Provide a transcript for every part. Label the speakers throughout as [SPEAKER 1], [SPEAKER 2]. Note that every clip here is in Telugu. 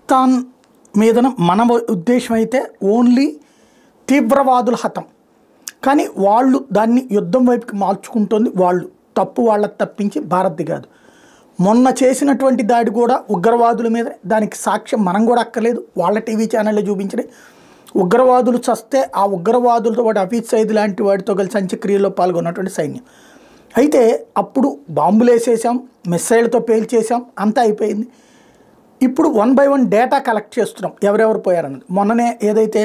[SPEAKER 1] పాకిస్తాన్ మీదన మన ఉద్దేశం అయితే ఓన్లీ తీవ్రవాదుల హతం, కానీ వాళ్ళు దాన్ని యుద్ధం వైపుకి మార్చుకుంటుంది. వాళ్ళు తప్పు వాళ్ళకి తప్పించి భారత్ది కాదు. మొన్న చేసినటువంటి దాడి కూడా ఉగ్రవాదుల మీద, దానికి సాక్ష్యం మనం కూడా అక్కర్లేదు, వాళ్ళ టీవీ ఛానల్లో చూపించినాయి. ఉగ్రవాదులు చస్తే ఆ ఉగ్రవాదులతో వాడు హఫీజ్ సయీద్ లాంటి వాడితో కలిసి అంత్యక్రియల్లో పాల్గొన్నటువంటి సైన్యం. అయితే అప్పుడు బాంబులు వేసేసాం, మిస్సైల్తో పేల్చేసాం, అంతా అయిపోయింది. ఇప్పుడు 1 by 1 డేటా కలెక్ట్ చేస్తున్నాం ఎవరెవరు పోయారన్నది. మొన్ననే ఏదైతే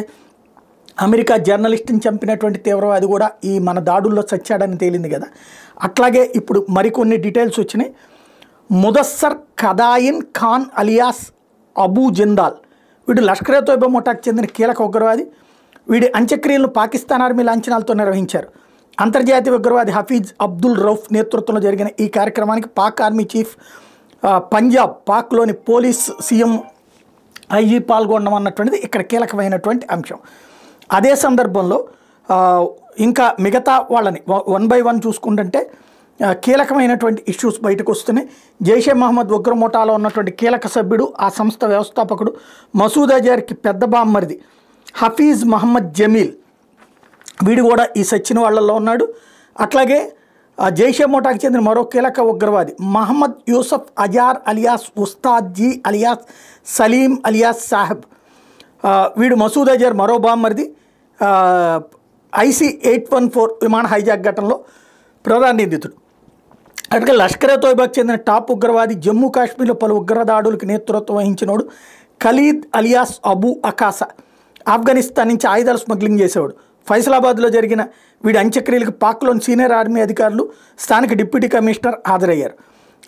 [SPEAKER 1] అమెరికా జర్నలిస్ట్ని చంపినటువంటి తీవ్రవాది కూడా ఈ మన దాడుల్లో చచ్చాడని తేలింది కదా, అట్లాగే ఇప్పుడు మరికొన్ని డీటెయిల్స్ వచ్చినాయి. ముదస్సర్ కదాయిన్ ఖాన్ అలియాస్ అబూ జిందాల్, వీడు లష్కరే తోయిబా ముఠాకు చెందిన కీలక ఉగ్రవాది. వీడి అంత్యక్రియలను పాకిస్తాన్ ఆర్మీ లాంఛనాలతో నిర్వహించారు. అంతర్జాతీయ ఉగ్రవాది హఫీజ్ అబ్దుల్ రౌఫ్ నేతృత్వంలో జరిగిన ఈ కార్యక్రమానికి పాక్ ఆర్మీ చీఫ్ పంజాబ్, పాక్లోని పోలీస్ సీఎం ఐజీ పాల్గొనడం అన్నటువంటిది ఇక్కడ కీలకమైనటువంటి అంశం. అదే సందర్భంలో ఇంకా మిగతా వాళ్ళని 1 by 1 చూసుకుంటుంటే కీలకమైనటువంటి ఇష్యూస్ బయటకు వస్తున్నాయి. జైషే మహమ్మద్ ఉగ్ర ముఠాలో ఉన్నటువంటి కీలక సభ్యుడు, ఆ సంస్థ వ్యవస్థాపకుడు మసూద్ అజర్కి పెద్ద బామ్మరిది హఫీజ్ మహమ్మద్ జమీల్, వీడు కూడా ఈ సచ్చిన వాళ్ళల్లో ఉన్నాడు. అట్లాగే జైషే ముఠాకి చెందిన మరో కీలక ఉగ్రవాది Mohammed Yusuf Azhar alias Ustad ji alias Salim alias Saheb, వీడు మసూద్ అజర్ మరో బామ్మరిది. IC-814 విమాన హైజాక్ ఘటనలో ప్రధాన నిందితుడు. అట్లాగే లష్కరే తోయిబాకు చెందిన టాప్ ఉగ్రవాది, జమ్మూ కాశ్మీర్లో పలు ఉగ్రదాడులకు నేతృత్వం వహించినోడు ఖలీద్ అలియాస్ అబూ అకాసా, ఆఫ్ఘనిస్తాన్ నుంచి ఆయుధాలు స్మగ్లింగ్ చేసేవాడు. ఫైసలాబాద్లో జరిగిన వీడి అంత్యక్రియలకు పాక్లోని సీనియర్ ఆర్మీ అధికారులు, స్థానిక డిప్యూటీ కమిషనర్ హాజరయ్యారు.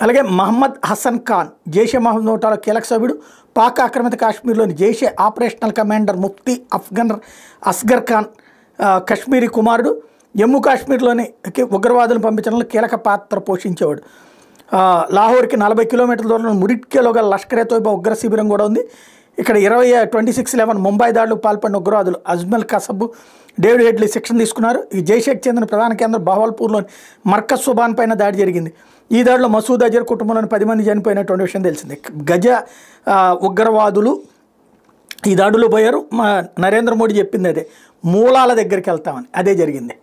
[SPEAKER 1] అలాగే మహమ్మద్ హసన్ ఖాన్ జైషే మహమ్మద్ ముఠాలో కీలక సభ్యుడు, పాక్ ఆక్రమిత కాశ్మీర్లోని జైషే ఆపరేషనల్ కమాండర్ ముఫ్తీ అస్గర్ ఖాన్ కశ్మీరీ కుమారుడు. జమ్మూ కాశ్మీర్లోని ఉగ్రవాదులను పంపించడంలో కీలక పాత్ర పోషించేవాడు. లాహోర్కి 40 కిలోమీటర్ల దూరంలో మురిట్కేలో గల లష్కరే తోయిబా ఉగ్ర శిబిరం కూడా ఉంది. ఇక్కడ 26/11 ముంబై దాడులకు పాల్పడిన ఉగ్రవాదులు అజ్మల్ కసబ్, డేవిడ్ హెడ్లీ శిక్షణ తీసుకున్నారు. ఈ జైషేకి చెందిన ప్రధాన కేంద్రం బహవల్పూర్లోని మర్కజ్ సుబాన్ పైన దాడి జరిగింది. ఈ దాడిలో మసూద్ అజర్ కుటుంబంలోని 10 మంది చనిపోయినటువంటి విషయం తెలిసింది. గజ ఉగ్రవాదులు ఈ దాడులు పోయారు. నరేంద్ర మోడీ చెప్పింది అదే, మూలాల దగ్గరికి వెళ్తామని, అదే జరిగింది.